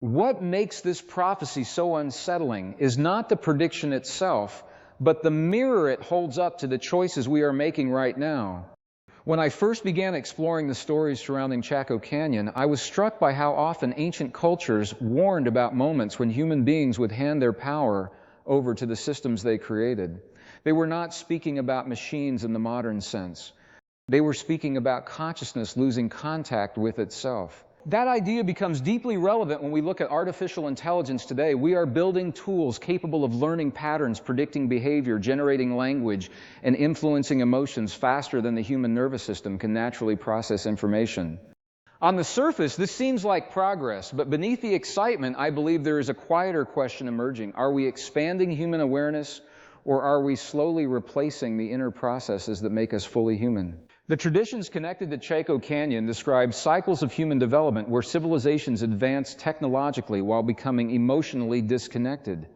What makes this prophecy so unsettling is not the prediction itself, but the mirror it holds up to the choices we are making right now. When I first began exploring the stories surrounding Chaco Canyon, I was struck by how often ancient cultures warned about moments when human beings would hand their power over to the systems they created. They were not speaking about machines in the modern sense. They were speaking about consciousness losing contact with itself. That idea becomes deeply relevant when we look at artificial intelligence today. We are building tools capable of learning patterns, predicting behavior, generating language, and influencing emotions faster than the human nervous system can naturally process information. On the surface, this seems like progress, but beneath the excitement, I believe there is a quieter question emerging. Are we expanding human awareness, or are we slowly replacing the inner processes that make us fully human? The traditions connected to Chaco Canyon describe cycles of human development where civilizations advance technologically while becoming emotionally disconnected.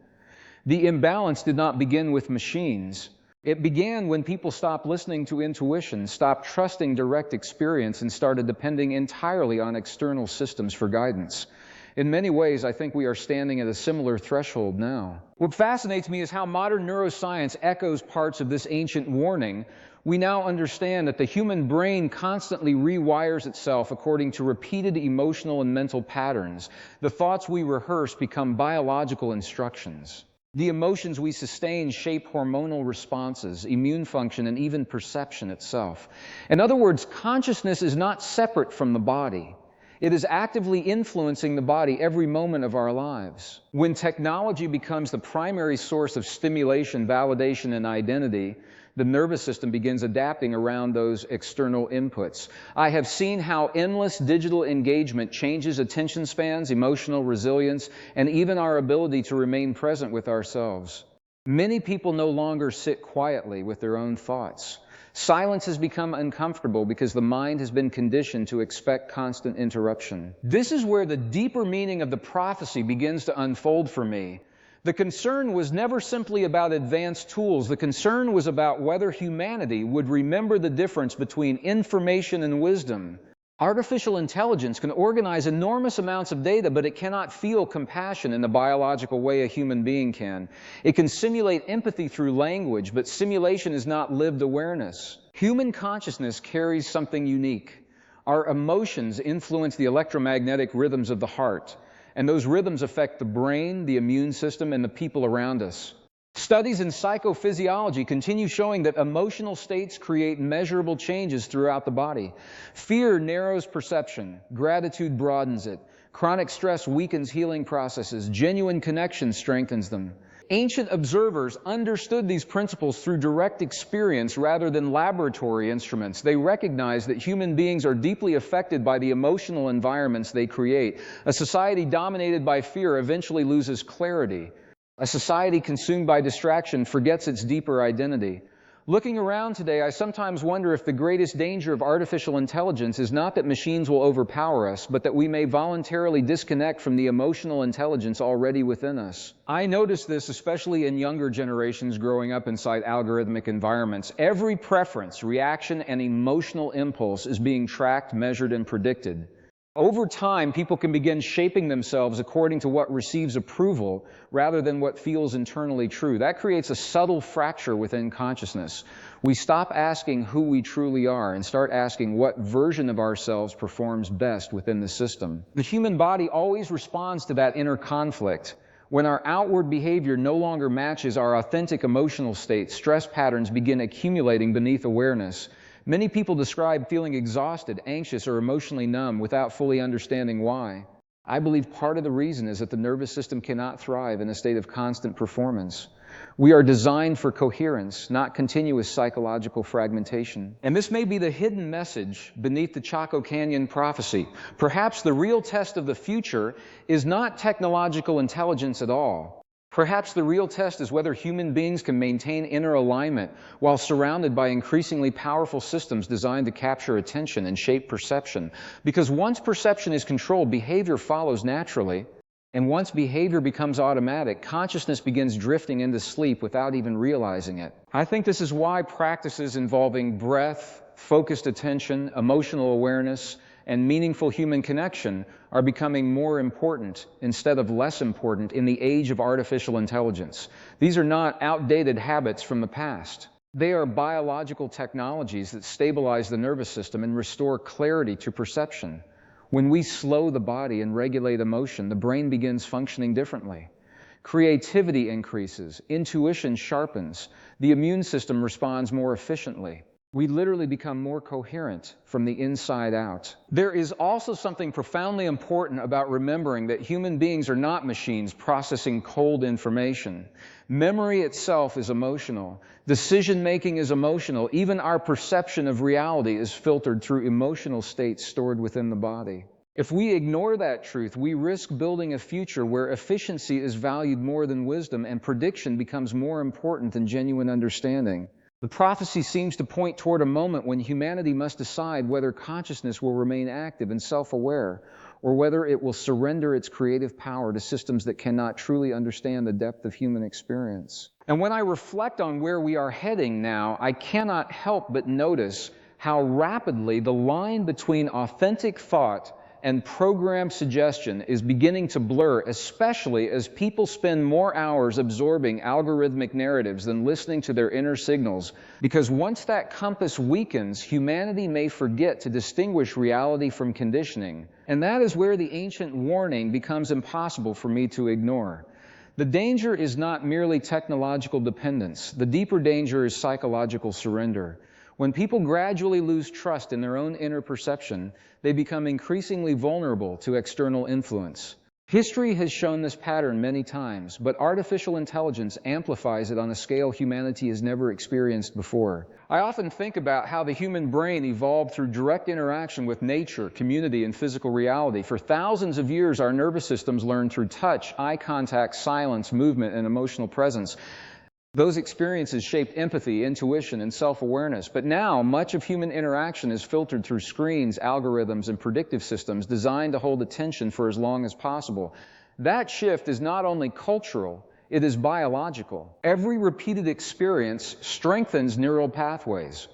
The imbalance did not begin with machines. It began when people stopped listening to intuition, stopped trusting direct experience, and started depending entirely on external systems for guidance. In many ways, I think we are standing at a similar threshold now. What fascinates me is how modern neuroscience echoes parts of this ancient warning. We now understand that the human brain constantly rewires itself according to repeated emotional and mental patterns. The thoughts we rehearse become biological instructions. The emotions we sustain shape hormonal responses, immune function, and even perception itself. In other words, consciousness is not separate from the body. It is actively influencing the body every moment of our lives. When technology becomes the primary source of stimulation, validation, and identity, the nervous system begins adapting around those external inputs. I have seen how endless digital engagement changes attention spans, emotional resilience, and even our ability to remain present with ourselves. Many people no longer sit quietly with their own thoughts. Silence has become uncomfortable because the mind has been conditioned to expect constant interruption. This is where the deeper meaning of the prophecy begins to unfold for me. The concern was never simply about advanced tools. The concern was about whether humanity would remember the difference between information and wisdom. Artificial intelligence can organize enormous amounts of data, but it cannot feel compassion in the biological way a human being can. It can simulate empathy through language, but simulation is not lived awareness. Human consciousness carries something unique. Our emotions influence the electromagnetic rhythms of the heart, and those rhythms affect the brain, the immune system, and the people around us. Studies in psychophysiology continue showing that emotional states create measurable changes throughout the body. Fear narrows perception. Gratitude broadens it. Chronic stress weakens healing processes. Genuine connection strengthens them. Ancient observers understood these principles through direct experience rather than laboratory instruments. They recognized that human beings are deeply affected by the emotional environments they create. A society dominated by fear eventually loses clarity. A society consumed by distraction forgets its deeper identity. Looking around today, I sometimes wonder if the greatest danger of artificial intelligence is not that machines will overpower us, but that we may voluntarily disconnect from the emotional intelligence already within us. I notice this especially in younger generations growing up inside algorithmic environments. Every preference, reaction, and emotional impulse is being tracked, measured, and predicted. Over time, people can begin shaping themselves according to what receives approval rather than what feels internally true. That creates a subtle fracture within consciousness. We stop asking who we truly are and start asking what version of ourselves performs best within the system. The human body always responds to that inner conflict. When our outward behavior no longer matches our authentic emotional state, stress patterns begin accumulating beneath awareness. Many people describe feeling exhausted, anxious, or emotionally numb without fully understanding why. I believe part of the reason is that the nervous system cannot thrive in a state of constant performance. We are designed for coherence, not continuous psychological fragmentation. And this may be the hidden message beneath the Chaco Canyon prophecy. Perhaps the real test of the future is not technological intelligence at all. Perhaps the real test is whether human beings can maintain inner alignment while surrounded by increasingly powerful systems designed to capture attention and shape perception. Because once perception is controlled, behavior follows naturally. And once behavior becomes automatic, consciousness begins drifting into sleep without even realizing it. I think this is why practices involving breath, focused attention, emotional awareness, and meaningful human connection are becoming more important instead of less important in the age of artificial intelligence. These are not outdated habits from the past. They are biological technologies that stabilize the nervous system and restore clarity to perception. When we slow the body and regulate emotion, the brain begins functioning differently. Creativity increases, intuition sharpens, the immune system responds more efficiently. We literally become more coherent from the inside out. There is also something profoundly important about remembering that human beings are not machines processing cold information. Memory itself is emotional. Decision-making is emotional. Even our perception of reality is filtered through emotional states stored within the body. If we ignore that truth, we risk building a future where efficiency is valued more than wisdom and prediction becomes more important than genuine understanding. The prophecy seems to point toward a moment when humanity must decide whether consciousness will remain active and self-aware, or whether it will surrender its creative power to systems that cannot truly understand the depth of human experience. And when I reflect on where we are heading now, I cannot help but notice how rapidly the line between authentic thought and programmed suggestion is beginning to blur, especially as people spend more hours absorbing algorithmic narratives than listening to their inner signals. Because once that compass weakens, humanity may forget to distinguish reality from conditioning. And that is where the ancient warning becomes impossible for me to ignore. The danger is not merely technological dependence. The deeper danger is psychological surrender. When people gradually lose trust in their own inner perception, they become increasingly vulnerable to external influence. History has shown this pattern many times, but artificial intelligence amplifies it on a scale humanity has never experienced before. I often think about how the human brain evolved through direct interaction with nature, community, and physical reality. For thousands of years, our nervous systems learned through touch, eye contact, silence, movement, and emotional presence. Those experiences shaped empathy, intuition, and self-awareness. But now, much of human interaction is filtered through screens, algorithms, and predictive systems designed to hold attention for as long as possible. That shift is not only cultural, it is biological. Every repeated experience strengthens neural pathways.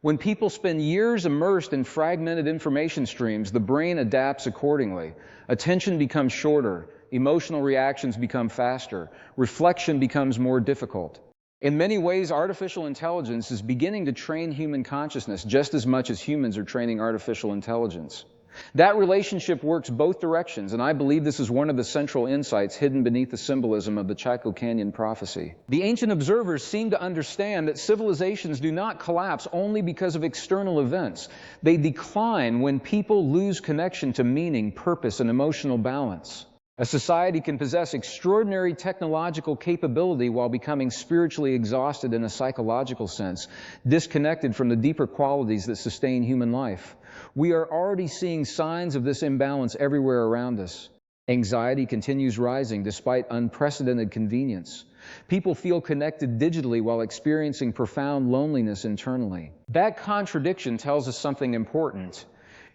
When people spend years immersed in fragmented information streams, the brain adapts accordingly. Attention becomes shorter, emotional reactions become faster, reflection becomes more difficult. In many ways, artificial intelligence is beginning to train human consciousness just as much as humans are training artificial intelligence. That relationship works both directions, and I believe this is one of the central insights hidden beneath the symbolism of the Chaco Canyon prophecy. The ancient observers seem to understand that civilizations do not collapse only because of external events. They decline when people lose connection to meaning, purpose, and emotional balance. A society can possess extraordinary technological capability while becoming spiritually exhausted in a psychological sense, disconnected from the deeper qualities that sustain human life. We are already seeing signs of this imbalance everywhere around us. Anxiety continues rising despite unprecedented convenience. People feel connected digitally while experiencing profound loneliness internally. That contradiction tells us something important.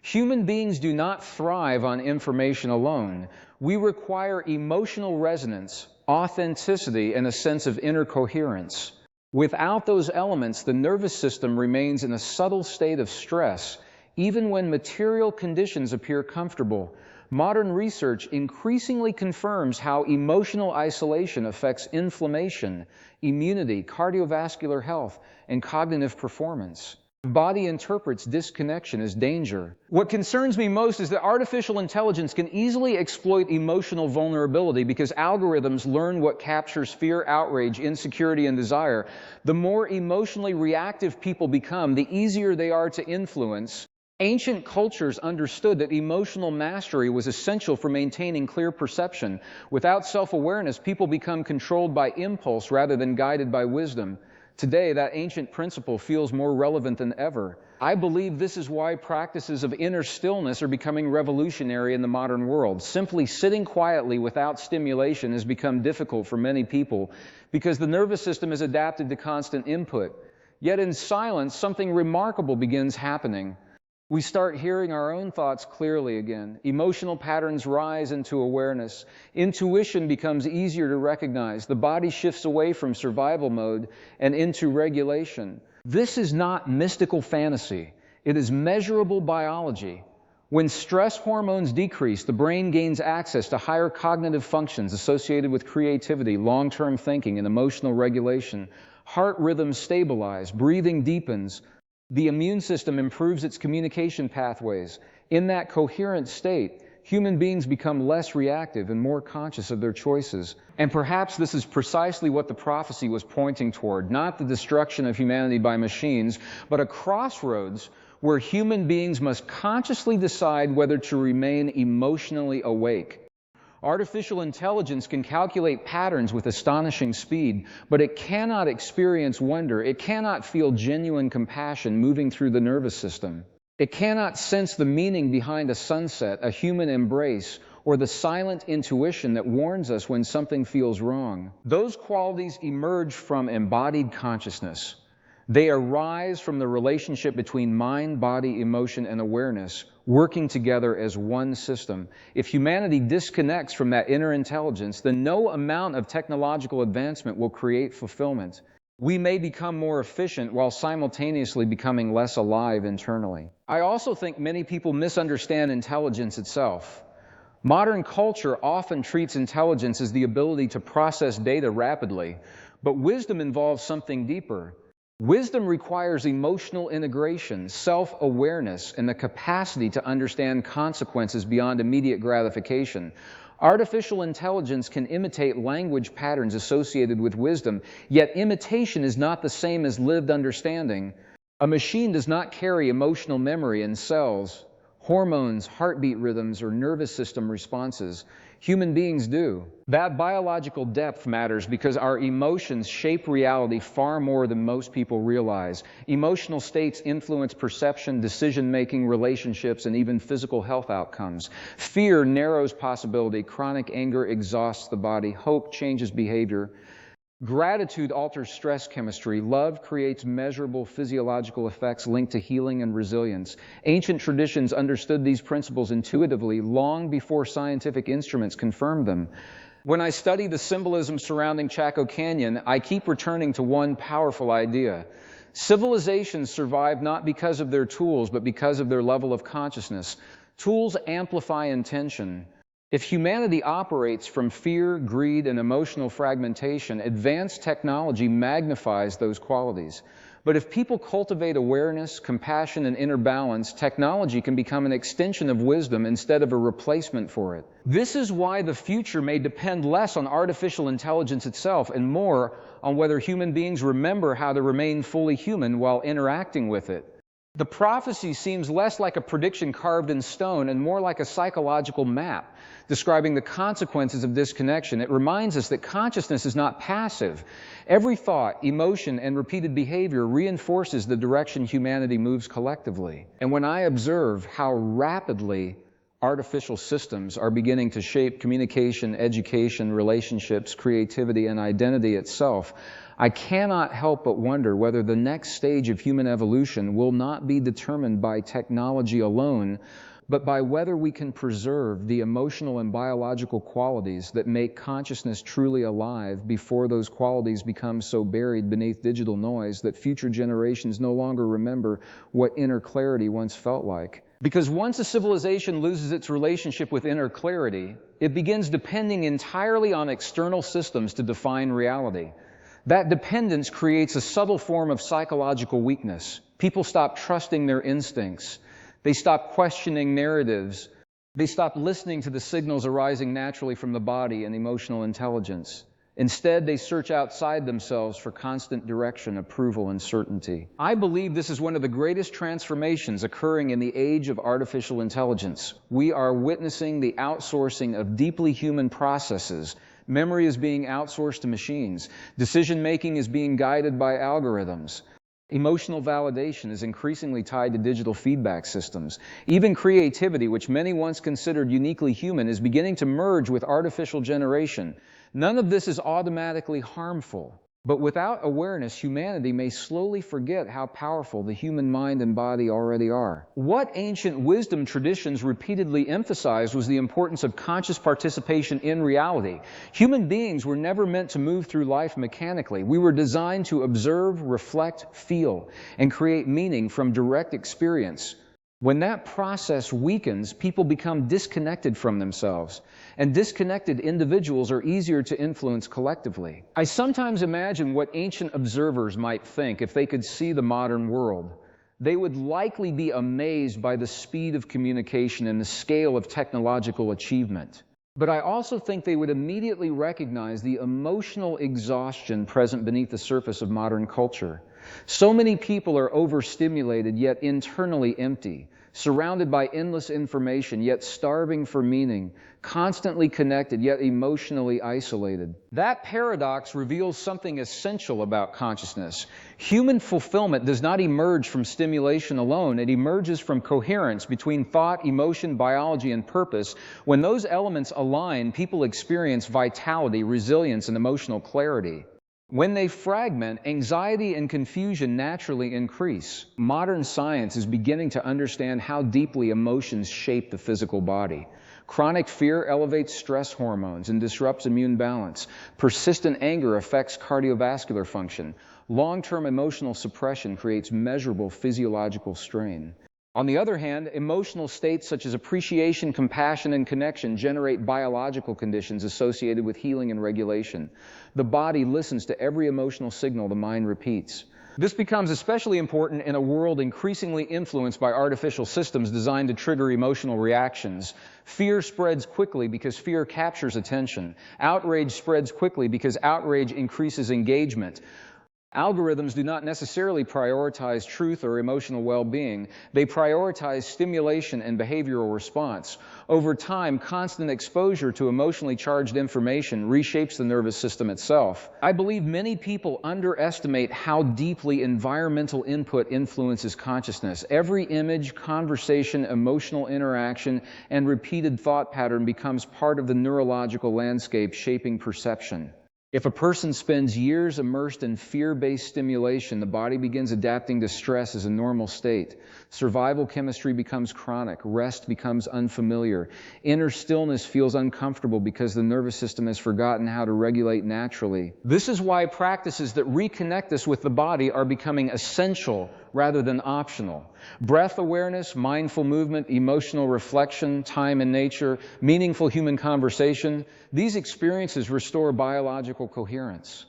Human beings do not thrive on information alone. We require emotional resonance, authenticity, and a sense of inner coherence. Without those elements, the nervous system remains in a subtle state of stress, even when material conditions appear comfortable. Modern research increasingly confirms how emotional isolation affects inflammation, immunity, cardiovascular health, and cognitive performance. The body interprets disconnection as danger. What concerns me most is that artificial intelligence can easily exploit emotional vulnerability because algorithms learn what captures fear, outrage, insecurity, and desire. The more emotionally reactive people become, the easier they are to influence. Ancient cultures understood that emotional mastery was essential for maintaining clear perception. Without self-awareness, people become controlled by impulse rather than guided by wisdom. Today, that ancient principle feels more relevant than ever. I believe this is why practices of inner stillness are becoming revolutionary in the modern world. Simply sitting quietly without stimulation has become difficult for many people because the nervous system is adapted to constant input. Yet in silence, something remarkable begins happening. We start hearing our own thoughts clearly again. Emotional patterns rise into awareness. Intuition becomes easier to recognize. The body shifts away from survival mode and into regulation. This is not mystical fantasy. It is measurable biology. When stress hormones decrease, the brain gains access to higher cognitive functions associated with creativity, long-term thinking, and emotional regulation. Heart rhythms stabilize, breathing deepens, the immune system improves its communication pathways. In that coherent state, human beings become less reactive and more conscious of their choices. And perhaps this is precisely what the prophecy was pointing toward, not the destruction of humanity by machines, but a crossroads where human beings must consciously decide whether to remain emotionally awake. Artificial intelligence can calculate patterns with astonishing speed, but it cannot experience wonder. It cannot feel genuine compassion moving through the nervous system. It cannot sense the meaning behind a sunset, a human embrace, or the silent intuition that warns us when something feels wrong. Those qualities emerge from embodied consciousness. They arise from the relationship between mind, body, emotion, and awareness, working together as one system. If humanity disconnects from that inner intelligence, then no amount of technological advancement will create fulfillment. We may become more efficient while simultaneously becoming less alive internally. I also think many people misunderstand intelligence itself. Modern culture often treats intelligence as the ability to process data rapidly, but wisdom involves something deeper. Wisdom requires emotional integration, self-awareness, and the capacity to understand consequences beyond immediate gratification. Artificial intelligence can imitate language patterns associated with wisdom, yet imitation is not the same as lived understanding. A machine does not carry emotional memory in cells, hormones, heartbeat rhythms, or nervous system responses. Human beings do. That biological depth matters because our emotions shape reality far more than most people realize. Emotional states influence perception, decision-making, relationships, and even physical health outcomes. Fear narrows possibility. Chronic anger exhausts the body. Hope changes behavior. Gratitude alters stress chemistry. Love creates measurable physiological effects linked to healing and resilience. Ancient traditions understood these principles intuitively long before scientific instruments confirmed them. When I study the symbolism surrounding Chaco Canyon, I keep returning to one powerful idea. Civilizations survive not because of their tools, but because of their level of consciousness. Tools amplify intention. If humanity operates from fear, greed, and emotional fragmentation, advanced technology magnifies those qualities. But if people cultivate awareness, compassion, and inner balance, technology can become an extension of wisdom instead of a replacement for it. This is why the future may depend less on artificial intelligence itself and more on whether human beings remember how to remain fully human while interacting with it. The prophecy seems less like a prediction carved in stone and more like a psychological map describing the consequences of disconnection. It reminds us that consciousness is not passive. Every thought, emotion, and repeated behavior reinforces the direction humanity moves collectively. And when I observe how rapidly artificial systems are beginning to shape communication, education, relationships, creativity, and identity itself, I cannot help but wonder whether the next stage of human evolution will not be determined by technology alone, but by whether we can preserve the emotional and biological qualities that make consciousness truly alive before those qualities become so buried beneath digital noise that future generations no longer remember what inner clarity once felt like. Because once a civilization loses its relationship with inner clarity, it begins depending entirely on external systems to define reality. That dependence creates a subtle form of psychological weakness. People stop trusting their instincts. They stop questioning narratives. They stop listening to the signals arising naturally from the body and emotional intelligence. Instead, they search outside themselves for constant direction, approval, and certainty. I believe this is one of the greatest transformations occurring in the age of artificial intelligence. We are witnessing the outsourcing of deeply human processes. Memory is being outsourced to machines. Decision-making is being guided by algorithms. Emotional validation is increasingly tied to digital feedback systems. Even creativity, which many once considered uniquely human, is beginning to merge with artificial generation. None of this is automatically harmful. But without awareness, humanity may slowly forget how powerful the human mind and body already are. What ancient wisdom traditions repeatedly emphasized was the importance of conscious participation in reality. Human beings were never meant to move through life mechanically. We were designed to observe, reflect, feel, and create meaning from direct experience. When that process weakens, people become disconnected from themselves, and disconnected individuals are easier to influence collectively. I sometimes imagine what ancient observers might think if they could see the modern world. They would likely be amazed by the speed of communication and the scale of technological achievement. But I also think they would immediately recognize the emotional exhaustion present beneath the surface of modern culture. So many people are overstimulated, yet internally empty, surrounded by endless information, yet starving for meaning, constantly connected, yet emotionally isolated. That paradox reveals something essential about consciousness. Human fulfillment does not emerge from stimulation alone. It emerges from coherence between thought, emotion, biology, and purpose. When those elements align, people experience vitality, resilience, and emotional clarity. When they fragment, anxiety and confusion naturally increase. Modern science is beginning to understand how deeply emotions shape the physical body. Chronic fear elevates stress hormones and disrupts immune balance. Persistent anger affects cardiovascular function. Long-term emotional suppression creates measurable physiological strain. On the other hand, emotional states such as appreciation, compassion, and connection generate biological conditions associated with healing and regulation. The body listens to every emotional signal the mind repeats. This becomes especially important in a world increasingly influenced by artificial systems designed to trigger emotional reactions. Fear spreads quickly because fear captures attention. Outrage spreads quickly because outrage increases engagement. Algorithms do not necessarily prioritize truth or emotional well-being. They prioritize stimulation and behavioral response. Over time, constant exposure to emotionally charged information reshapes the nervous system itself. I believe many people underestimate how deeply environmental input influences consciousness. Every image, conversation, emotional interaction, and repeated thought pattern becomes part of the neurological landscape shaping perception. If a person spends years immersed in fear-based stimulation, the body begins adapting to stress as a normal state. Survival chemistry becomes chronic. Rest becomes unfamiliar. Inner stillness feels uncomfortable because the nervous system has forgotten how to regulate naturally. This is why practices that reconnect us with the body are becoming essential rather than optional. Breath awareness, mindful movement, emotional reflection, time in nature, meaningful human conversation, these experiences restore biological coherence.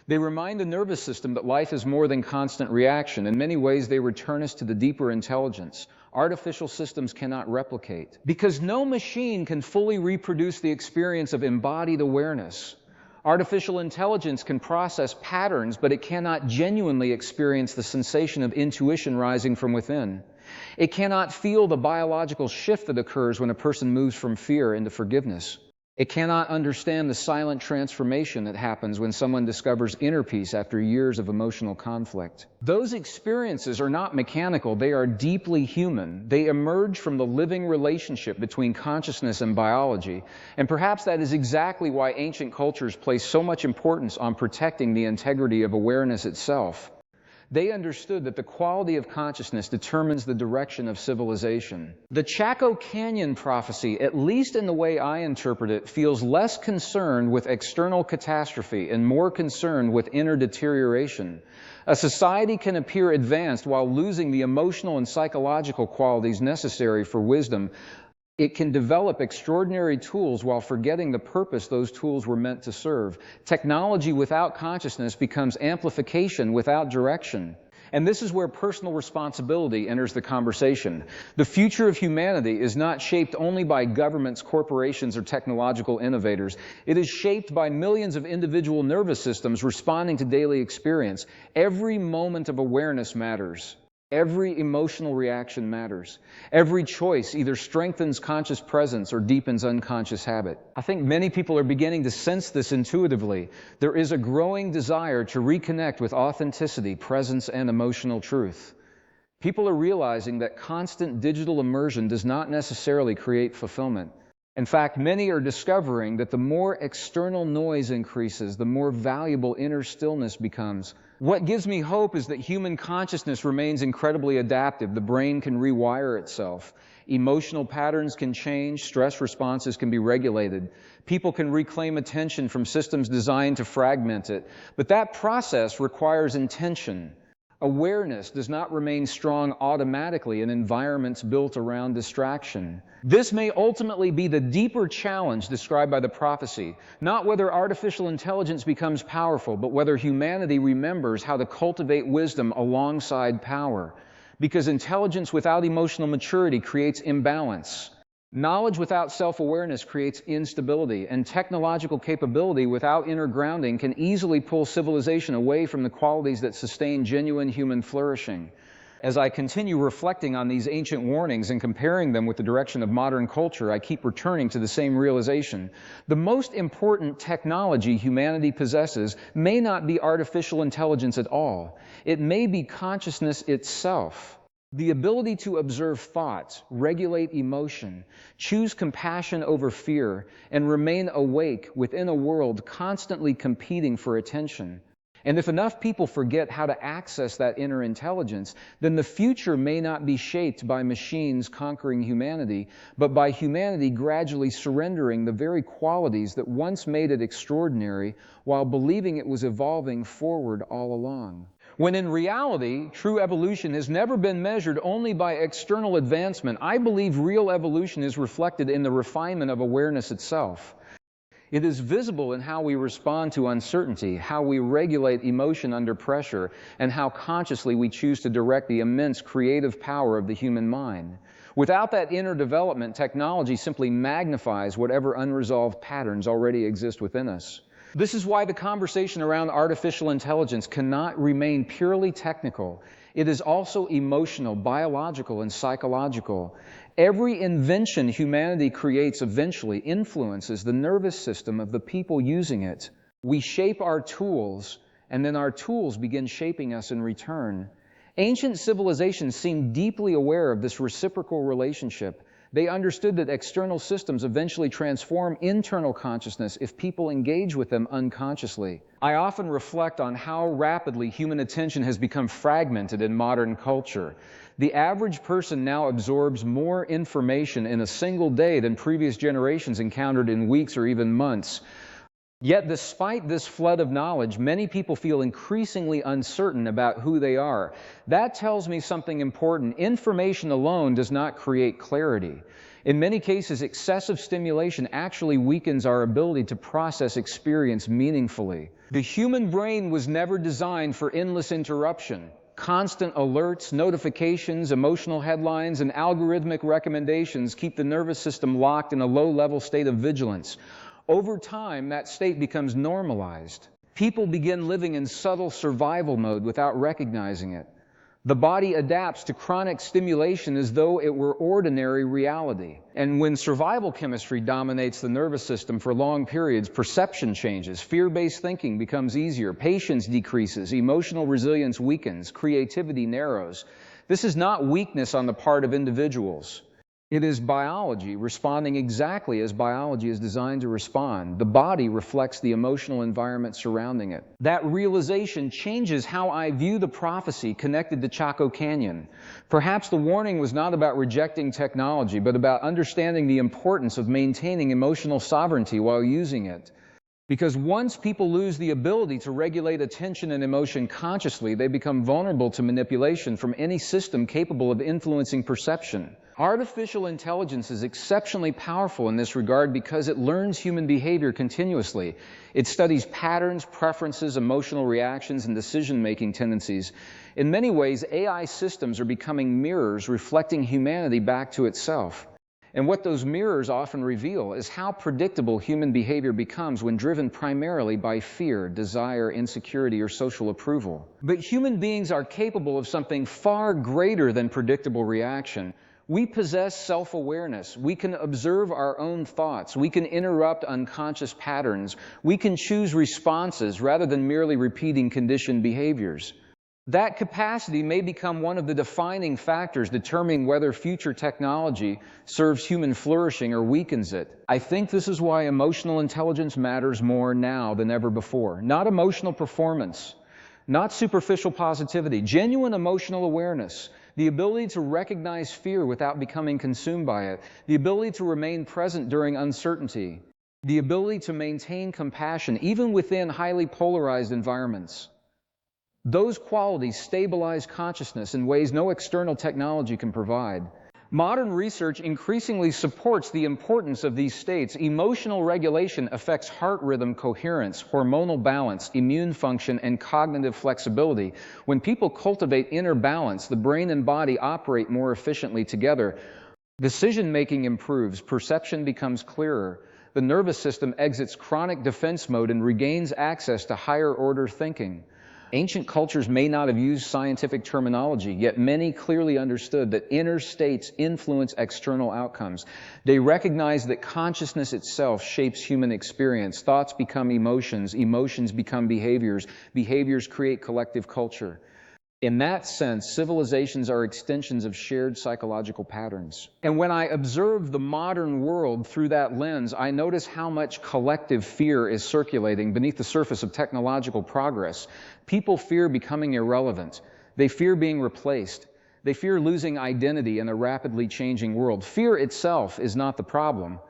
They remind the nervous system that life is more than constant reaction. In many ways, they return us to the deeper intelligence artificial systems cannot replicate. Because no machine can fully reproduce the experience of embodied awareness. Artificial intelligence can process patterns, but it cannot genuinely experience the sensation of intuition rising from within. It cannot feel the biological shift that occurs when a person moves from fear into forgiveness. It cannot understand the silent transformation that happens when someone discovers inner peace after years of emotional conflict. Those experiences are not mechanical, they are deeply human. They emerge from the living relationship between consciousness and biology, and perhaps that is exactly why ancient cultures place so much importance on protecting the integrity of awareness itself. They understood that the quality of consciousness determines the direction of civilization. The Chaco Canyon prophecy, at least in the way I interpret it, feels less concerned with external catastrophe and more concerned with inner deterioration. A society can appear advanced while losing the emotional and psychological qualities necessary for wisdom. It can develop extraordinary tools while forgetting the purpose those tools were meant to serve. Technology without consciousness becomes amplification without direction. And this is where personal responsibility enters the conversation. The future of humanity is not shaped only by governments, corporations, or technological innovators. It is shaped by millions of individual nervous systems responding to daily experience. Every moment of awareness matters. Every emotional reaction matters. Every choice either strengthens conscious presence or deepens unconscious habit. I think many people are beginning to sense this intuitively. There is a growing desire to reconnect with authenticity, presence, and emotional truth. People are realizing that constant digital immersion does not necessarily create fulfillment. In fact, many are discovering that the more external noise increases, the more valuable inner stillness becomes. What gives me hope is that human consciousness remains incredibly adaptive. The brain can rewire itself. Emotional patterns can change. Stress responses can be regulated. People can reclaim attention from systems designed to fragment it. But that process requires intention. Awareness does not remain strong automatically in environments built around distraction. This may ultimately be the deeper challenge described by the prophecy, not whether artificial intelligence becomes powerful, but whether humanity remembers how to cultivate wisdom alongside power. Because intelligence without emotional maturity creates imbalance. Knowledge without self-awareness creates instability, and technological capability without inner grounding can easily pull civilization away from the qualities that sustain genuine human flourishing. As I continue reflecting on these ancient warnings and comparing them with the direction of modern culture, I keep returning to the same realization. The most important technology humanity possesses may not be artificial intelligence at all. It may be consciousness itself. The ability to observe thoughts, regulate emotion, choose compassion over fear, and remain awake within a world constantly competing for attention. And if enough people forget how to access that inner intelligence, then the future may not be shaped by machines conquering humanity, but by humanity gradually surrendering the very qualities that once made it extraordinary while believing it was evolving forward all along. When in reality, true evolution has never been measured only by external advancement, I believe real evolution is reflected in the refinement of awareness itself. It is visible in how we respond to uncertainty, how we regulate emotion under pressure, and how consciously we choose to direct the immense creative power of the human mind. Without that inner development, technology simply magnifies whatever unresolved patterns already exist within us. This is why the conversation around artificial intelligence cannot remain purely technical. It is also emotional, biological, and psychological. Every invention humanity creates eventually influences the nervous system of the people using it. We shape our tools, and then our tools begin shaping us in return. Ancient civilizations seemed deeply aware of this reciprocal relationship. They understood that external systems eventually transform internal consciousness if people engage with them unconsciously. I often reflect on how rapidly human attention has become fragmented in modern culture. The average person now absorbs more information in a single day than previous generations encountered in weeks or even months. Yet, despite this flood of knowledge, many people feel increasingly uncertain about who they are. That tells me something important. Information alone does not create clarity. In many cases, excessive stimulation actually weakens our ability to process experience meaningfully. The human brain was never designed for endless interruption. Constant alerts, notifications, emotional headlines, and algorithmic recommendations keep the nervous system locked in a low-level state of vigilance. Over time, that state becomes normalized. People begin living in subtle survival mode without recognizing it. The body adapts to chronic stimulation as though it were ordinary reality. And when survival chemistry dominates the nervous system for long periods, perception changes, fear-based thinking becomes easier, patience decreases, emotional resilience weakens, creativity narrows. This is not weakness on the part of individuals. It is biology responding exactly as biology is designed to respond. The body reflects the emotional environment surrounding it. That realization changes how I view the prophecy connected to Chaco Canyon. Perhaps the warning was not about rejecting technology, but about understanding the importance of maintaining emotional sovereignty while using it. Because once people lose the ability to regulate attention and emotion consciously, they become vulnerable to manipulation from any system capable of influencing perception. Artificial intelligence is exceptionally powerful in this regard because it learns human behavior continuously. It studies patterns, preferences, emotional reactions, and decision-making tendencies. In many ways, AI systems are becoming mirrors reflecting humanity back to itself. And what those mirrors often reveal is how predictable human behavior becomes when driven primarily by fear, desire, insecurity, or social approval. But human beings are capable of something far greater than predictable reaction. We possess self-awareness. We can observe our own thoughts. We can interrupt unconscious patterns. We can choose responses rather than merely repeating conditioned behaviors. That capacity may become one of the defining factors determining whether future technology serves human flourishing or weakens it. I think this is why emotional intelligence matters more now than ever before. Not emotional performance, not superficial positivity, genuine emotional awareness, the ability to recognize fear without becoming consumed by it, the ability to remain present during uncertainty, the ability to maintain compassion even within highly polarized environments. Those qualities stabilize consciousness in ways no external technology can provide. Modern research increasingly supports the importance of these states. Emotional regulation affects heart rhythm coherence, hormonal balance, immune function, and cognitive flexibility. When people cultivate inner balance, the brain and body operate more efficiently together. Decision-making improves, perception becomes clearer. The nervous system exits chronic defense mode and regains access to higher-order thinking. Ancient cultures may not have used scientific terminology, yet many clearly understood that inner states influence external outcomes. They recognized that consciousness itself shapes human experience. Thoughts become emotions, emotions become behaviors, behaviors create collective culture. In that sense, civilizations are extensions of shared psychological patterns. And when I observe the modern world through that lens, I notice how much collective fear is circulating beneath the surface of technological progress. People fear becoming irrelevant. They fear being replaced. They fear losing identity in a rapidly changing world. Fear itself is not the problem.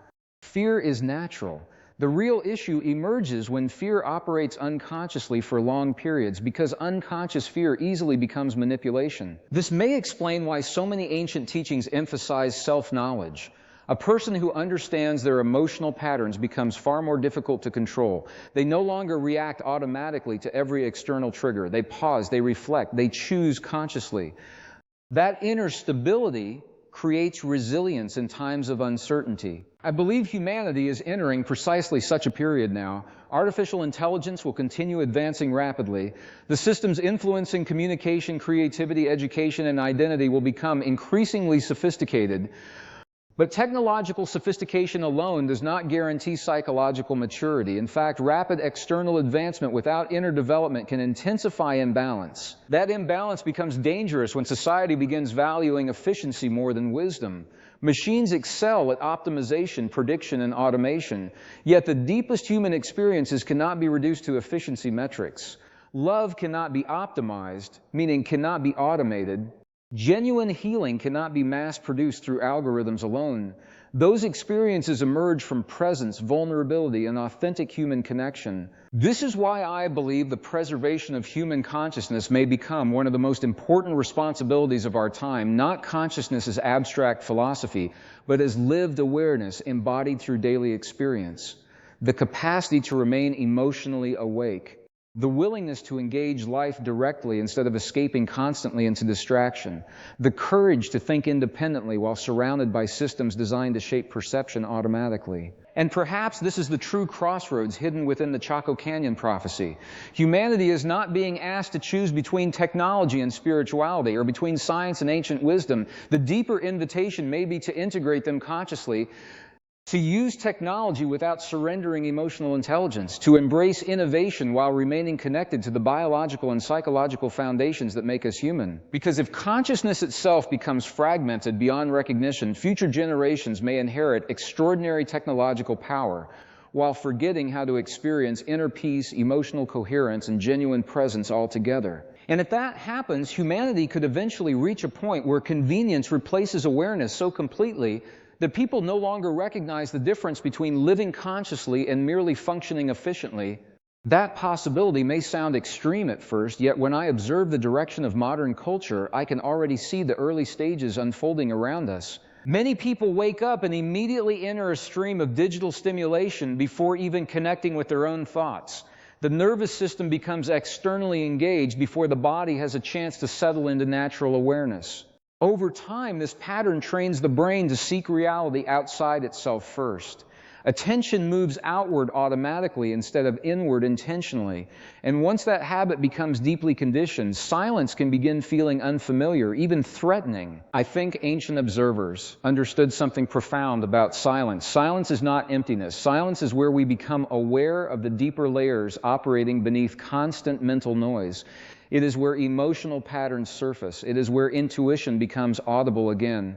Fear is natural. The real issue emerges when fear operates unconsciously for long periods, because unconscious fear easily becomes manipulation. This may explain why so many ancient teachings emphasize self-knowledge. A person who understands their emotional patterns becomes far more difficult to control. They no longer react automatically to every external trigger. They pause, they reflect, they choose consciously. That inner stability creates resilience in times of uncertainty. I believe humanity is entering precisely such a period now. Artificial intelligence will continue advancing rapidly. The systems influencing communication, creativity, education, and identity will become increasingly sophisticated. But technological sophistication alone does not guarantee psychological maturity. In fact, rapid external advancement without inner development can intensify imbalance. That imbalance becomes dangerous when society begins valuing efficiency more than wisdom. Machines excel at optimization, prediction, and automation, yet the deepest human experiences cannot be reduced to efficiency metrics. Love cannot be optimized, meaning cannot be automated. Genuine healing cannot be mass-produced through algorithms alone. Those experiences emerge from presence, vulnerability, and authentic human connection. This is why I believe the preservation of human consciousness may become one of the most important responsibilities of our time, not consciousness as abstract philosophy, but as lived awareness embodied through daily experience. The capacity to remain emotionally awake. The willingness to engage life directly instead of escaping constantly into distraction. The courage to think independently while surrounded by systems designed to shape perception automatically. And perhaps this is the true crossroads hidden within the Chaco Canyon prophecy. Humanity is not being asked to choose between technology and spirituality, or between science and ancient wisdom. The deeper invitation may be to integrate them consciously, to use technology without surrendering emotional intelligence, to embrace innovation while remaining connected to the biological and psychological foundations that make us human. Because if consciousness itself becomes fragmented beyond recognition, future generations may inherit extraordinary technological power, while forgetting how to experience inner peace, emotional coherence, and genuine presence altogether. And if that happens, humanity could eventually reach a point where convenience replaces awareness so completely that people no longer recognize the difference between living consciously and merely functioning efficiently. That possibility may sound extreme at first, yet when I observe the direction of modern culture, I can already see the early stages unfolding around us. Many people wake up and immediately enter a stream of digital stimulation before even connecting with their own thoughts. The nervous system becomes externally engaged before the body has a chance to settle into natural awareness. Over time, this pattern trains the brain to seek reality outside itself first. Attention moves outward automatically instead of inward intentionally. And once that habit becomes deeply conditioned, silence can begin feeling unfamiliar, even threatening. I think ancient observers understood something profound about silence. Silence is not emptiness. Silence is where we become aware of the deeper layers operating beneath constant mental noise. It is where emotional patterns surface. It is where intuition becomes audible again.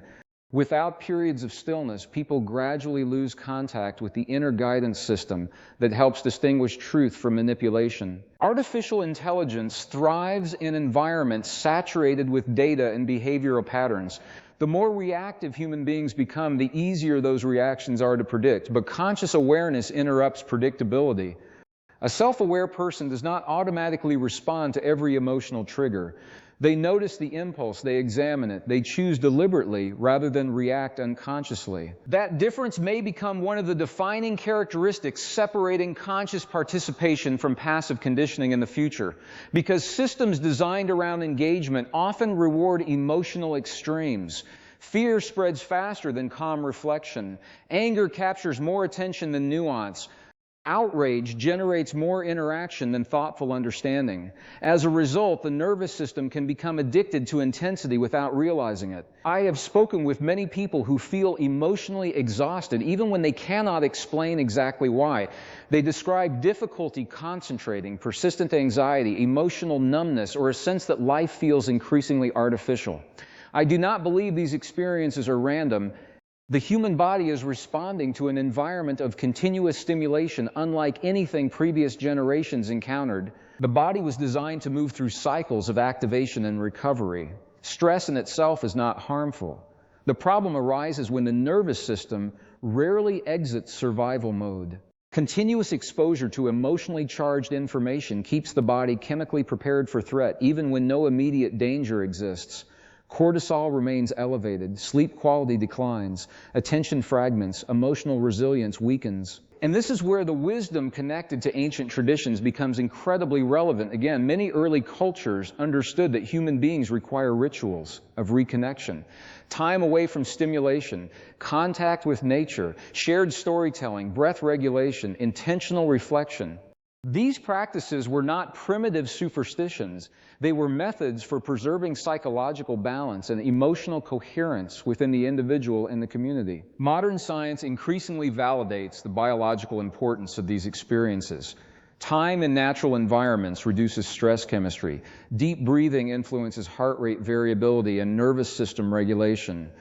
Without periods of stillness, people gradually lose contact with the inner guidance system that helps distinguish truth from manipulation. Artificial intelligence thrives in environments saturated with data and behavioral patterns. The more reactive human beings become, the easier those reactions are to predict. But conscious awareness interrupts predictability. A self-aware person does not automatically respond to every emotional trigger. They notice the impulse, they examine it, they choose deliberately rather than react unconsciously. That difference may become one of the defining characteristics separating conscious participation from passive conditioning in the future, because systems designed around engagement often reward emotional extremes. Fear spreads faster than calm reflection. Anger captures more attention than nuance. Outrage generates more interaction than thoughtful understanding. As a result, the nervous system can become addicted to intensity without realizing it. I have spoken with many people who feel emotionally exhausted, even when they cannot explain exactly why. They describe difficulty concentrating, persistent anxiety, emotional numbness, or a sense that life feels increasingly artificial. I do not believe these experiences are random. The human body is responding to an environment of continuous stimulation unlike anything previous generations encountered. The body was designed to move through cycles of activation and recovery. Stress in itself is not harmful. The problem arises when the nervous system rarely exits survival mode. Continuous exposure to emotionally charged information keeps the body chemically prepared for threat even when no immediate danger exists. Cortisol remains elevated, sleep quality declines, attention fragments, emotional resilience weakens. And this is where the wisdom connected to ancient traditions becomes incredibly relevant. Again, many early cultures understood that human beings require rituals of reconnection, time away from stimulation, contact with nature, shared storytelling, breath regulation, intentional reflection. These practices were not primitive superstitions. They were methods for preserving psychological balance and emotional coherence within the individual and the community. Modern science increasingly validates the biological importance of these experiences. Time in natural environments reduces stress chemistry. Deep breathing influences heart rate variability and nervous system regulation.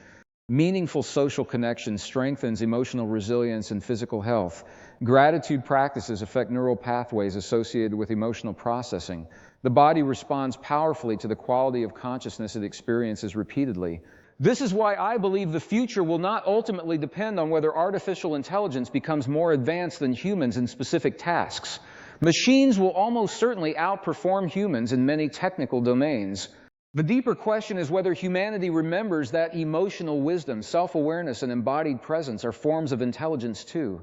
Meaningful social connection strengthens emotional resilience and physical health. Gratitude practices affect neural pathways associated with emotional processing. The body responds powerfully to the quality of consciousness it experiences repeatedly. This is why I believe the future will not ultimately depend on whether artificial intelligence becomes more advanced than humans in specific tasks. Machines will almost certainly outperform humans in many technical domains. The deeper question is whether humanity remembers that emotional wisdom, self-awareness, and embodied presence are forms of intelligence too.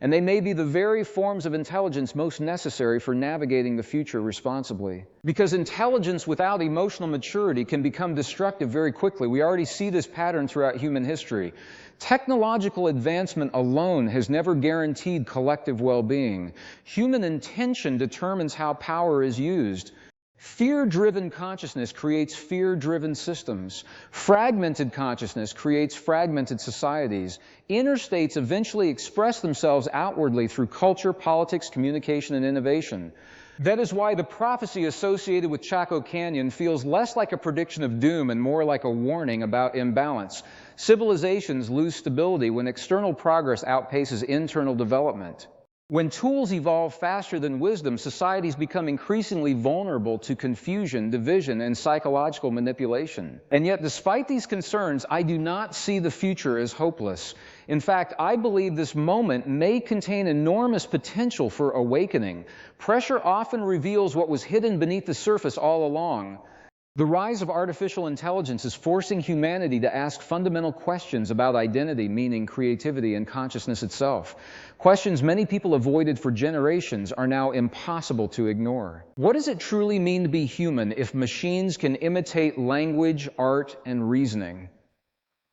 And they may be the very forms of intelligence most necessary for navigating the future responsibly. Because intelligence without emotional maturity can become destructive very quickly. We already see this pattern throughout human history. Technological advancement alone has never guaranteed collective well-being. Human intention determines how power is used. Fear-driven consciousness creates fear-driven systems. Fragmented consciousness creates fragmented societies. Interstates eventually express themselves outwardly through culture, politics, communication, and innovation. That is why the prophecy associated with Chaco Canyon feels less like a prediction of doom and more like a warning about imbalance. Civilizations lose stability when external progress outpaces internal development. When tools evolve faster than wisdom, societies become increasingly vulnerable to confusion, division, and psychological manipulation. And yet, despite these concerns, I do not see the future as hopeless. In fact, I believe this moment may contain enormous potential for awakening. Pressure often reveals what was hidden beneath the surface all along. The rise of artificial intelligence is forcing humanity to ask fundamental questions about identity, meaning, creativity, and consciousness itself. Questions many people avoided for generations are now impossible to ignore. What does it truly mean to be human if machines can imitate language, art, and reasoning?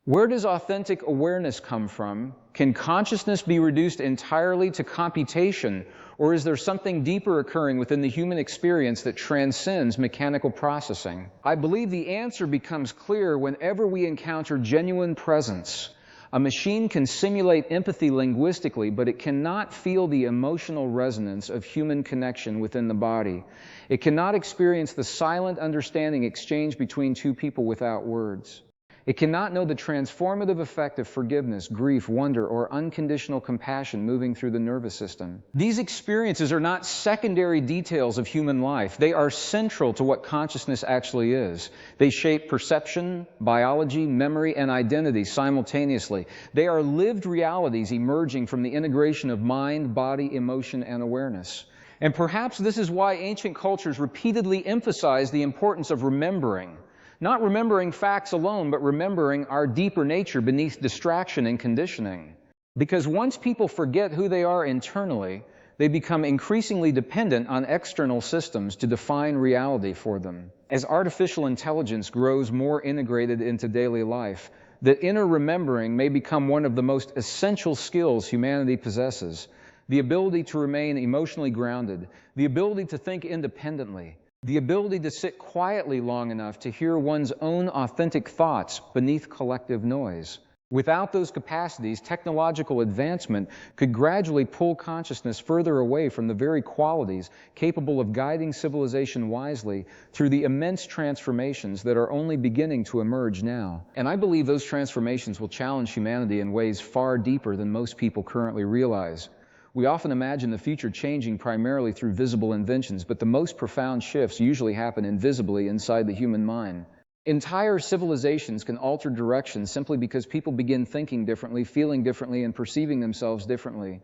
Where does authentic awareness come from? Can consciousness be reduced entirely to computation, or is there something deeper occurring within the human experience that transcends mechanical processing? I believe the answer becomes clear whenever we encounter genuine presence. A machine can simulate empathy linguistically, but it cannot feel the emotional resonance of human connection within the body. It cannot experience the silent understanding exchange between two people without words. It cannot know the transformative effect of forgiveness, grief, wonder, or unconditional compassion moving through the nervous system. These experiences are not secondary details of human life. They are central to what consciousness actually is. They shape perception, biology, memory, and identity simultaneously. They are lived realities emerging from the integration of mind, body, emotion, and awareness. And perhaps this is why ancient cultures repeatedly emphasize the importance of remembering. Not remembering facts alone, but remembering our deeper nature beneath distraction and conditioning. Because once people forget who they are internally, they become increasingly dependent on external systems to define reality for them. As artificial intelligence grows more integrated into daily life, the inner remembering may become one of the most essential skills humanity possesses. The ability to remain emotionally grounded, the ability to think independently, the ability to sit quietly long enough to hear one's own authentic thoughts beneath collective noise. Without those capacities, technological advancement could gradually pull consciousness further away from the very qualities capable of guiding civilization wisely through the immense transformations that are only beginning to emerge now. And I believe those transformations will challenge humanity in ways far deeper than most people currently realize. We often imagine the future changing primarily through visible inventions, but the most profound shifts usually happen invisibly inside the human mind. Entire civilizations can alter direction simply because people begin thinking differently, feeling differently, and perceiving themselves differently.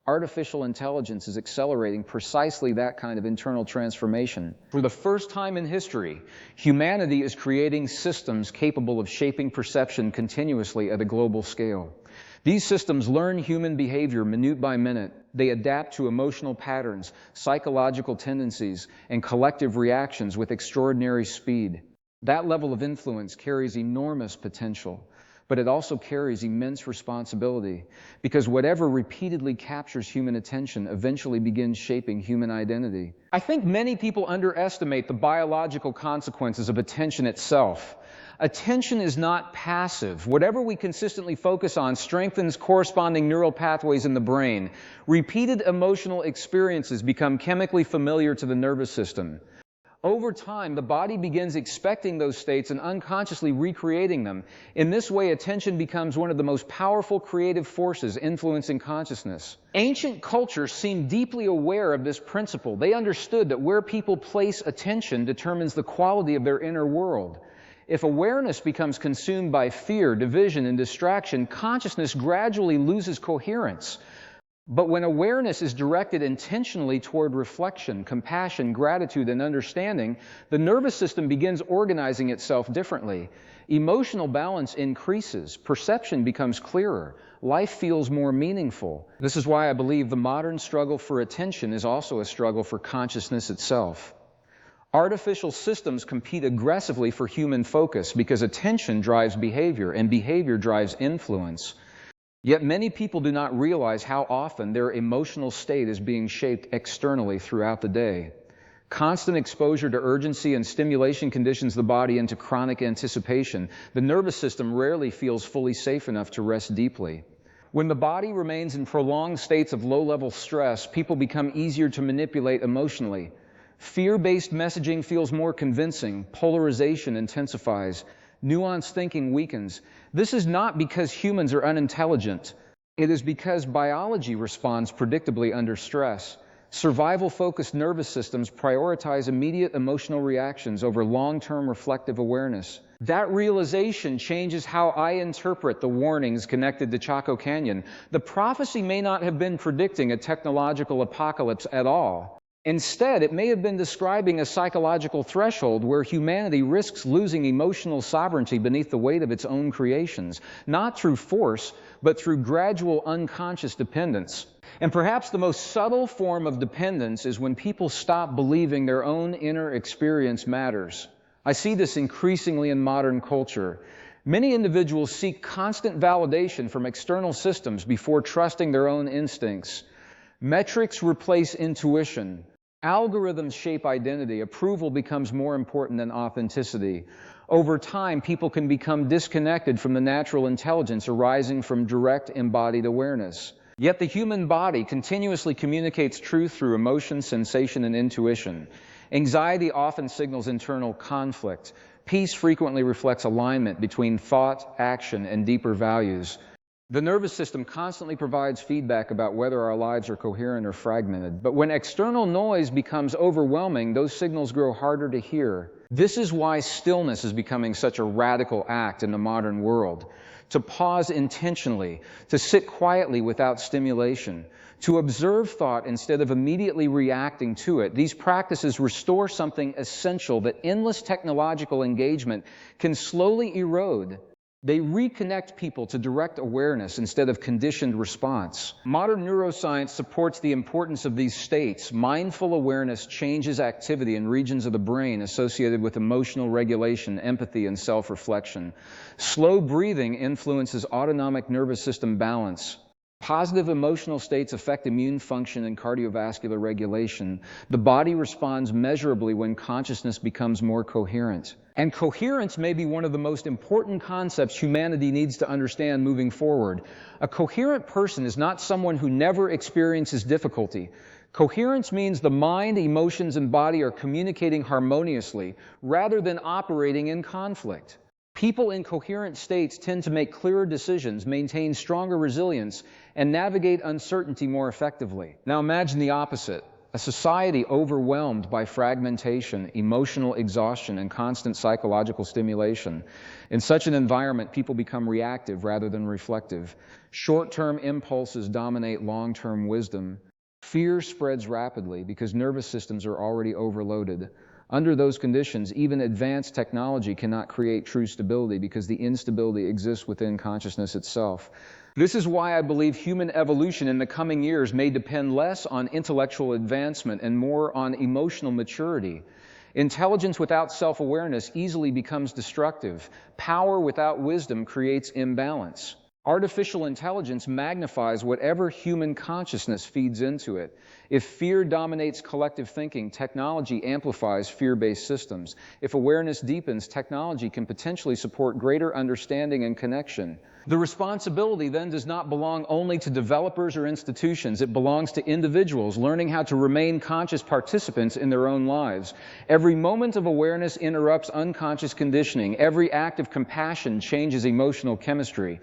Artificial intelligence is accelerating precisely that kind of internal transformation. For the first time in history, humanity is creating systems capable of shaping perception continuously at a global scale. These systems learn human behavior minute by minute. They adapt to emotional patterns, psychological tendencies, and collective reactions with extraordinary speed. That level of influence carries enormous potential, but it also carries immense responsibility, because whatever repeatedly captures human attention eventually begins shaping human identity. I think many people underestimate the biological consequences of attention itself. Attention is not passive. Whatever we consistently focus on strengthens corresponding neural pathways in the brain. Repeated emotional experiences become chemically familiar to the nervous system. Over time, the body begins expecting those states and unconsciously recreating them. In this way, attention becomes one of the most powerful creative forces influencing consciousness. Ancient cultures seemed deeply aware of this principle. They understood that where people place attention determines the quality of their inner world. If awareness becomes consumed by fear, division, and distraction, consciousness gradually loses coherence. But when awareness is directed intentionally toward reflection, compassion, gratitude, and understanding, the nervous system begins organizing itself differently. Emotional balance increases, perception becomes clearer, life feels more meaningful. This is why I believe the modern struggle for attention is also a struggle for consciousness itself. Artificial systems compete aggressively for human focus because attention drives behavior, and behavior drives influence. Yet many people do not realize how often their emotional state is being shaped externally throughout the day. Constant exposure to urgency and stimulation conditions the body into chronic anticipation. The nervous system rarely feels fully safe enough to rest deeply. When the body remains in prolonged states of low-level stress, people become easier to manipulate emotionally. Fear-based messaging feels more convincing, polarization intensifies, nuanced thinking weakens. This is not because humans are unintelligent. It is because biology responds predictably under stress. Survival-focused nervous systems prioritize immediate emotional reactions over long-term reflective awareness. That realization changes how I interpret the warnings connected to Chaco Canyon. The prophecy may not have been predicting a technological apocalypse at all. Instead, it may have been describing a psychological threshold where humanity risks losing emotional sovereignty beneath the weight of its own creations, not through force, but through gradual unconscious dependence. And perhaps the most subtle form of dependence is when people stop believing their own inner experience matters. I see this increasingly in modern culture. Many individuals seek constant validation from external systems before trusting their own instincts. Metrics replace intuition. Algorithms shape identity. Approval becomes more important than authenticity. Over time, people can become disconnected from the natural intelligence arising from direct embodied awareness. Yet the human body continuously communicates truth through emotion, sensation, and intuition. Anxiety often signals internal conflict. Peace frequently reflects alignment between thought, action, and deeper values. The nervous system constantly provides feedback about whether our lives are coherent or fragmented. But when external noise becomes overwhelming, those signals grow harder to hear. This is why stillness is becoming such a radical act in the modern world. To pause intentionally, to sit quietly without stimulation, to observe thought instead of immediately reacting to it. These practices restore something essential that endless technological engagement can slowly erode. They reconnect people to direct awareness instead of conditioned response. Modern neuroscience supports the importance of these states. Mindful awareness changes activity in regions of the brain associated with emotional regulation, empathy, and self-reflection. Slow breathing influences autonomic nervous system balance. Positive emotional states affect immune function and cardiovascular regulation. The body responds measurably when consciousness becomes more coherent. And coherence may be one of the most important concepts humanity needs to understand moving forward. A coherent person is not someone who never experiences difficulty. Coherence means the mind, emotions, and body are communicating harmoniously rather than operating in conflict. People in coherent states tend to make clearer decisions, maintain stronger resilience, and navigate uncertainty more effectively. Now imagine the opposite. A society overwhelmed by fragmentation, emotional exhaustion, and constant psychological stimulation. In such an environment, people become reactive rather than reflective. Short-term impulses dominate long-term wisdom. Fear spreads rapidly because nervous systems are already overloaded. Under those conditions, even advanced technology cannot create true stability because the instability exists within consciousness itself. This is why I believe human evolution in the coming years may depend less on intellectual advancement and more on emotional maturity. Intelligence without self-awareness easily becomes destructive. Power without wisdom creates imbalance. Artificial intelligence magnifies whatever human consciousness feeds into it. If fear dominates collective thinking, technology amplifies fear-based systems. If awareness deepens, technology can potentially support greater understanding and connection. The responsibility then does not belong only to developers or institutions. It belongs to individuals learning how to remain conscious participants in their own lives. Every moment of awareness interrupts unconscious conditioning. Every act of compassion changes emotional chemistry.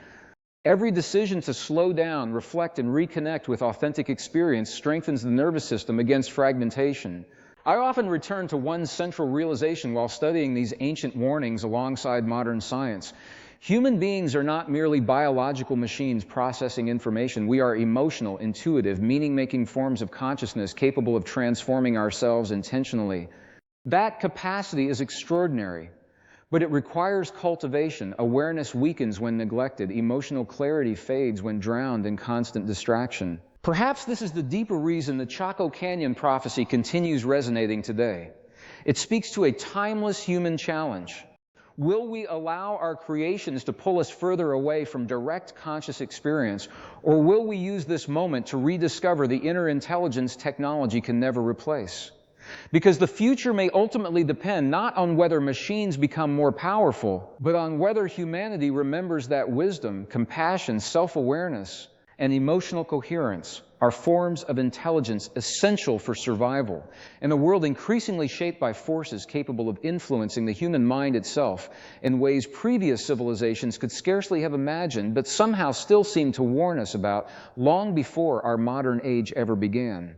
Every decision to slow down, reflect, and reconnect with authentic experience strengthens the nervous system against fragmentation. I often return to one central realization while studying these ancient warnings alongside modern science. Human beings are not merely biological machines processing information. We are emotional, intuitive, meaning-making forms of consciousness capable of transforming ourselves intentionally. That capacity is extraordinary. But it requires cultivation. Awareness weakens when neglected. Emotional clarity fades when drowned in constant distraction. Perhaps this is the deeper reason the Chaco Canyon prophecy continues resonating today. It speaks to a timeless human challenge. Will we allow our creations to pull us further away from direct conscious experience, or will we use this moment to rediscover the inner intelligence technology can never replace? Because the future may ultimately depend not on whether machines become more powerful, but on whether humanity remembers that wisdom, compassion, self-awareness, and emotional coherence are forms of intelligence essential for survival in a world increasingly shaped by forces capable of influencing the human mind itself in ways previous civilizations could scarcely have imagined, but somehow still seem to warn us about long before our modern age ever began.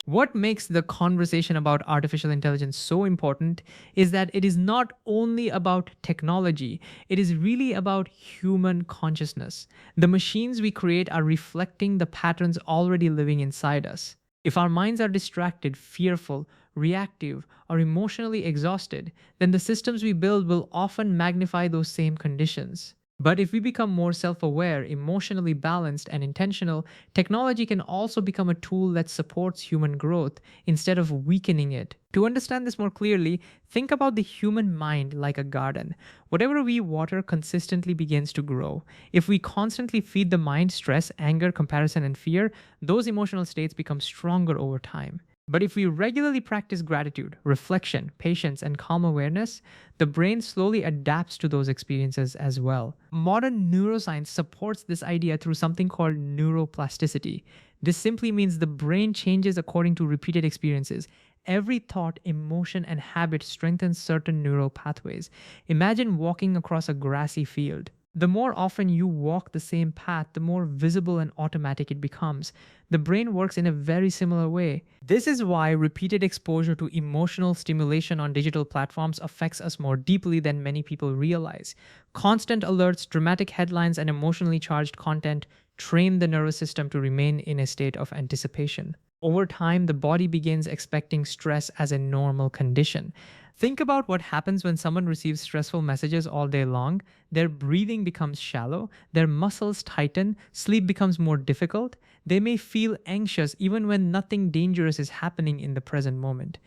What makes the conversation about artificial intelligence so important is that it is not only about technology, it is really about human consciousness. The machines we create are reflecting the patterns already living inside us. If our minds are distracted, fearful, reactive, or emotionally exhausted, then the systems we build will often magnify those same conditions. But if we become more self aware, emotionally balanced, and intentional, technology can also become a tool that supports human growth instead of weakening it. To understand this more clearly, think about the human mind like a garden. Whatever we water consistently begins to grow. If we constantly feed the mind stress, anger, comparison, and fear, those emotional states become stronger over time. But if we regularly practice gratitude, reflection, patience, and calm awareness, the brain slowly adapts to those experiences as well. Modern neuroscience supports this idea through something called neuroplasticity. This simply means the brain changes according to repeated experiences. Every thought, emotion, and habit strengthens certain neural pathways. Imagine walking across a grassy field. The more often you walk the same path, the more visible and automatic it becomes. The brain works in a very similar way. This is why repeated exposure to emotional stimulation on digital platforms affects us more deeply than many people realize. Constant alerts, dramatic headlines, and emotionally charged content train the nervous system to remain in a state of anticipation. Over time, the body begins expecting stress as a normal condition. Think about what happens when someone receives stressful messages all day long. Their breathing becomes shallow, their muscles tighten, sleep becomes more difficult. They may feel anxious even when nothing dangerous is happening in the present moment.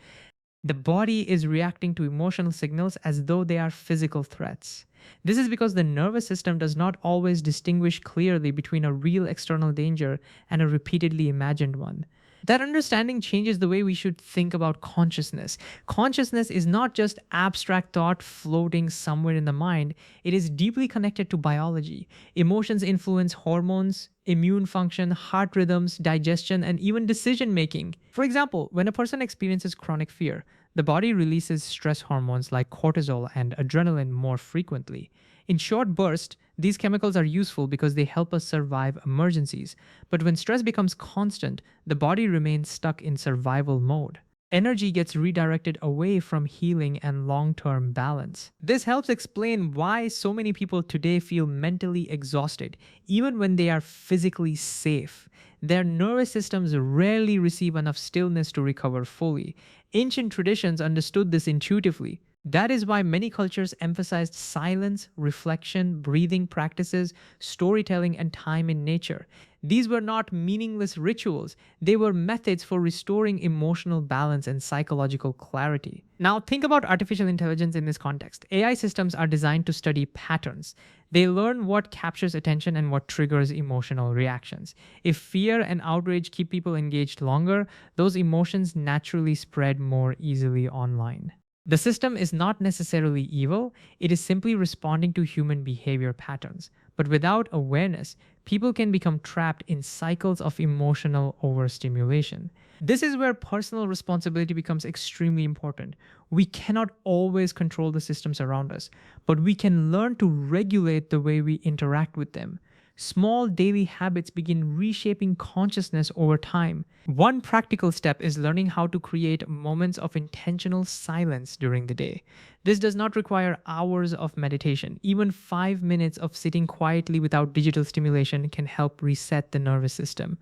The body is reacting to emotional signals as though they are physical threats. This is because the nervous system does not always distinguish clearly between a real external danger and a repeatedly imagined one. That understanding changes the way we should think about consciousness. Consciousness is not just abstract thought floating somewhere in the mind, it is deeply connected to biology. Emotions influence hormones, immune function, heart rhythms, digestion, and even decision making. For example, when a person experiences chronic fear, the body releases stress hormones like cortisol and adrenaline more frequently. In short bursts, these chemicals are useful because they help us survive emergencies. But when stress becomes constant, the body remains stuck in survival mode. Energy gets redirected away from healing and long term balance. This helps explain why so many people today feel mentally exhausted, even when they are physically safe. Their nervous systems rarely receive enough stillness to recover fully. Ancient traditions understood this intuitively. That is why many cultures emphasized silence, reflection, breathing practices, storytelling, and time in nature. These were not meaningless rituals, they were methods for restoring emotional balance and psychological clarity. Now, think about artificial intelligence in this context. AI systems are designed to study patterns. They learn what captures attention and what triggers emotional reactions. If fear and outrage keep people engaged longer, those emotions naturally spread more easily online. The system is not necessarily evil, it is simply responding to human behavior patterns. But without awareness, people can become trapped in cycles of emotional overstimulation. This is where personal responsibility becomes extremely important. We cannot always control the systems around us, but we can learn to regulate the way we interact with them. Small daily habits begin reshaping consciousness over time. One practical step is learning how to create moments of intentional silence during the day. This does not require hours of meditation. Even 5 minutes of sitting quietly without digital stimulation can help reset the nervous system.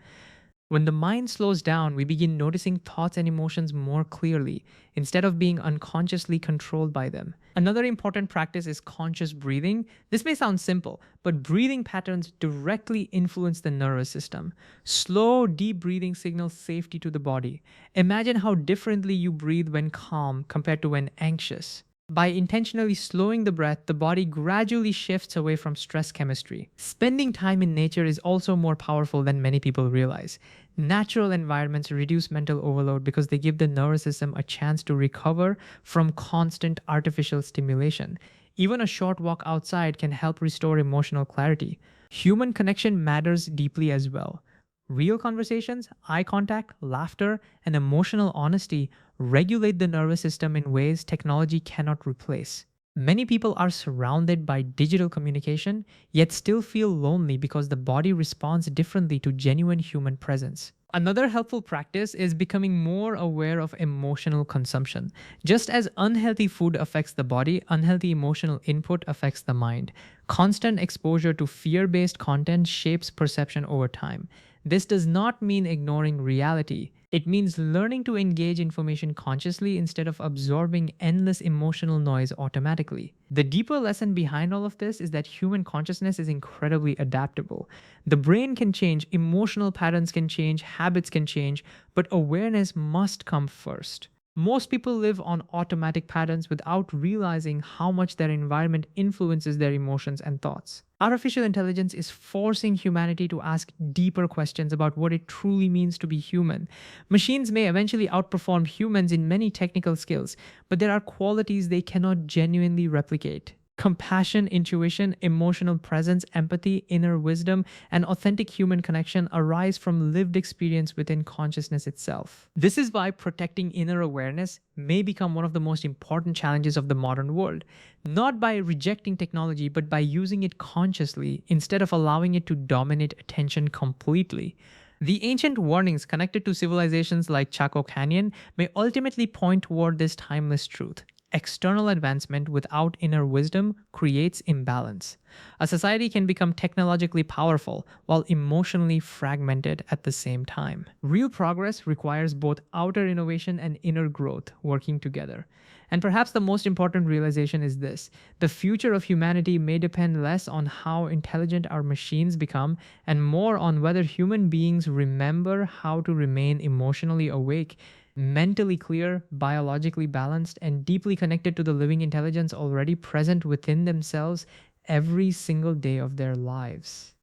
When the mind slows down, we begin noticing thoughts and emotions more clearly instead of being unconsciously controlled by them. Another important practice is conscious breathing. This may sound simple, but breathing patterns directly influence the nervous system. Slow, deep breathing signals safety to the body. Imagine how differently you breathe when calm compared to when anxious. By intentionally slowing the breath, the body gradually shifts away from stress chemistry. Spending time in nature is also more powerful than many people realize. Natural environments reduce mental overload because they give the nervous system a chance to recover from constant artificial stimulation. Even a short walk outside can help restore emotional clarity. Human connection matters deeply as well. Real conversations, eye contact, laughter, and emotional honesty regulate the nervous system in ways technology cannot replace. Many people are surrounded by digital communication, yet still feel lonely because the body responds differently to genuine human presence. Another helpful practice is becoming more aware of emotional consumption. Just as unhealthy food affects the body, unhealthy emotional input affects the mind. Constant exposure to fear based content shapes perception over time. This does not mean ignoring reality. It means learning to engage information consciously instead of absorbing endless emotional noise automatically. The deeper lesson behind all of this is that human consciousness is incredibly adaptable. The brain can change, emotional patterns can change, habits can change, but awareness must come first. Most people live on automatic patterns without realizing how much their environment influences their emotions and thoughts. Artificial intelligence is forcing humanity to ask deeper questions about what it truly means to be human. Machines may eventually outperform humans in many technical skills, but there are qualities they cannot genuinely replicate. Compassion, intuition, emotional presence, empathy, inner wisdom, and authentic human connection arise from lived experience within consciousness itself. This is why protecting inner awareness may become one of the most important challenges of the modern world, not by rejecting technology, but by using it consciously instead of allowing it to dominate attention completely. The ancient warnings connected to civilizations like Chaco Canyon may ultimately point toward this timeless truth. External advancement without inner wisdom creates imbalance. A society can become technologically powerful while emotionally fragmented at the same time. Real progress requires both outer innovation and inner growth working together. And perhaps the most important realization is this: the future of humanity may depend less on how intelligent our machines become and more on whether human beings remember how to remain emotionally awake, mentally clear, biologically balanced, and deeply connected to the living intelligence already present within themselves every single day of their lives.